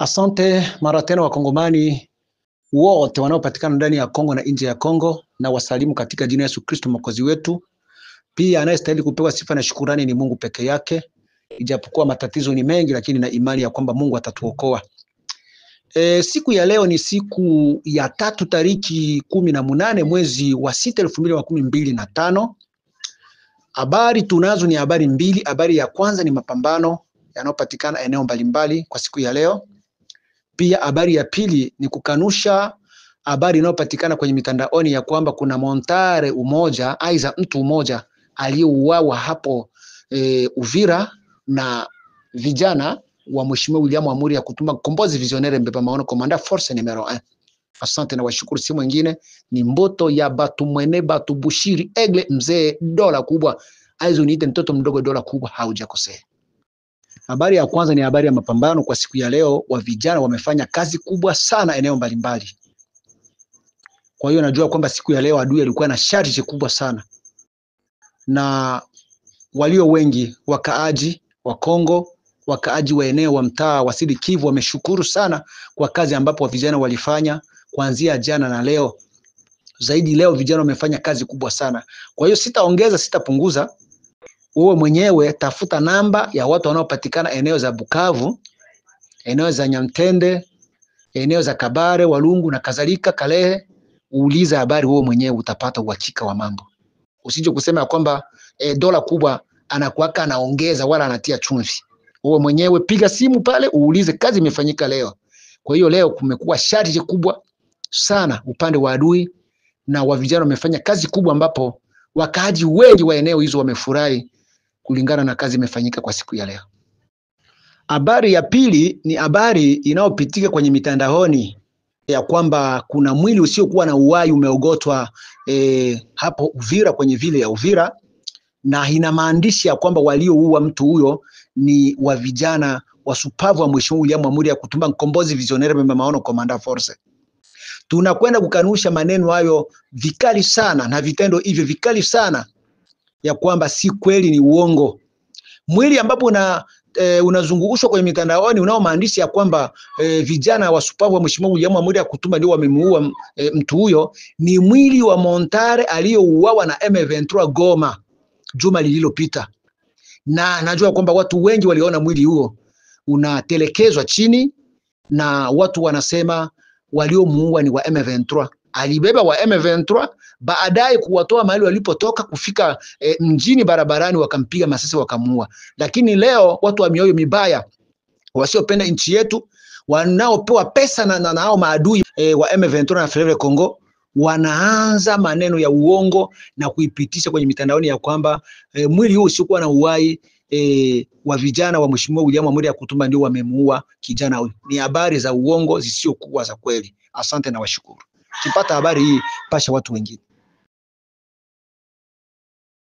Asante mara tena wakongomani wote wanaopatikana ndani ya Kongo na nje ya Kongo, na wasalimu katika jina la Yesu Kristo mwokozi wetu. Pia anayestahili kupewa sifa na shukurani ni Mungu peke yake. Ijapokuwa matatizo ni mengi, lakini na imani ya kwamba Mungu atatuokoa. Siku ya leo ni siku ya tatu tariki 18 mwezi wa 6 2025. Habari tunazo ni habari mbili. Habari ya kwanza ni mapambano yanayopatikana eneo mbalimbali kwa siku ya leo. Pia habari ya pili ni kukanusha habari inayopatikana kwenye mitandaoni ya kwamba kuna montare umoja, aiza mtu mmoja aliyeuawa hapo Uvira na vijana wa Mheshimiwa William Amuri ya kutuma Kombozi Visionnaire Mbeba Maono Komanda Force numero 1. Asante na washukuru, si mwingine ni mboto ya batu mwene batu Bushiri Egle mzee dola kubwa. Aizo niite mtoto mdogo dola kubwa, haujakosea. Habari ya kwanza ni habari ya mapambano kwa siku ya leo. Wa vijana wamefanya kazi kubwa sana eneo mbalimbali. Kwa hiyo najua kwamba siku ya leo adui alikuwa na charge kubwa sana, na walio wengi wakaaji wa Kongo, wakaaji wa eneo wa mtaa wa Sud Kivu wameshukuru sana kwa kazi ambapo wa vijana walifanya kuanzia jana na leo. Zaidi leo vijana wamefanya kazi kubwa sana. Kwa hiyo sitaongeza, sitapunguza. Wewe mwenyewe tafuta namba ya watu wanaopatikana eneo za Bukavu, eneo za Nyamtende, eneo za Kabare, Walungu na kadhalika, Kalehe. Uuliza habari, wewe mwenyewe utapata uhakika wa mambo. Usije kusema kwamba dola kubwa anakuaka anaongeza wala anatia chumvi. Wewe mwenyewe piga simu pale uulize kazi imefanyika leo. Kwa hiyo leo kumekuwa charge kubwa sana upande wa adui, na wa vijana wamefanya kazi kubwa ambapo wakaaji wengi wa eneo hizo wamefurahi kulingana na kazi imefanyika kwa siku ya leo. Habari ya pili ni habari inayopitika kwenye mitandaoni ya kwamba kuna mwili usiokuwa na uhai umeogotwa hapo Uvira, kwenye vile ya Uvira, na ina maandishi ya kwamba walioua mtu huyo ni wa vijana wasupavu wa Mheshimiwa William Amuri ya kutuma Kombozi Visionnaire Mbeba Maono Komanda Force. Tunakwenda kukanusha maneno hayo vikali sana na vitendo hivyo vikali sana, ya kwamba si kweli, ni uongo. Mwili ambapo unazungushwa kwenye mitandaoni unao maandishi ya kwamba vijana wasupavu wa Mheshimiwa William Amuri ya kutuma ndio wamemuua mtu huyo, ni mwili wa montare aliyouawa na M23 Goma juma lililopita. Na najua kwamba watu wengi waliona mwili huo unatelekezwa chini, na watu wanasema waliomuua ni wa M23. Alibeba wa M23, baadaye kuwatoa mahali walipotoka kufika mjini barabarani, wakampiga masasi wakamuua. Lakini leo watu wa mioyo mibaya wasiopenda nchi yetu, wanaopewa pesa na nao maadui wa M23 na Frere Congo, wanaanza maneno ya uongo na kuipitisha kwenye mitandaoni ya kwamba mwili huu usiokuwa na uhai wa vijana wa Mheshimiwa William Amuri ya kutuma ndio wamemuua kijana huyu. Ni habari za uongo zisiokuwa za kweli. Asante na washukuru. Kipata habari hii, pasha watu wengine.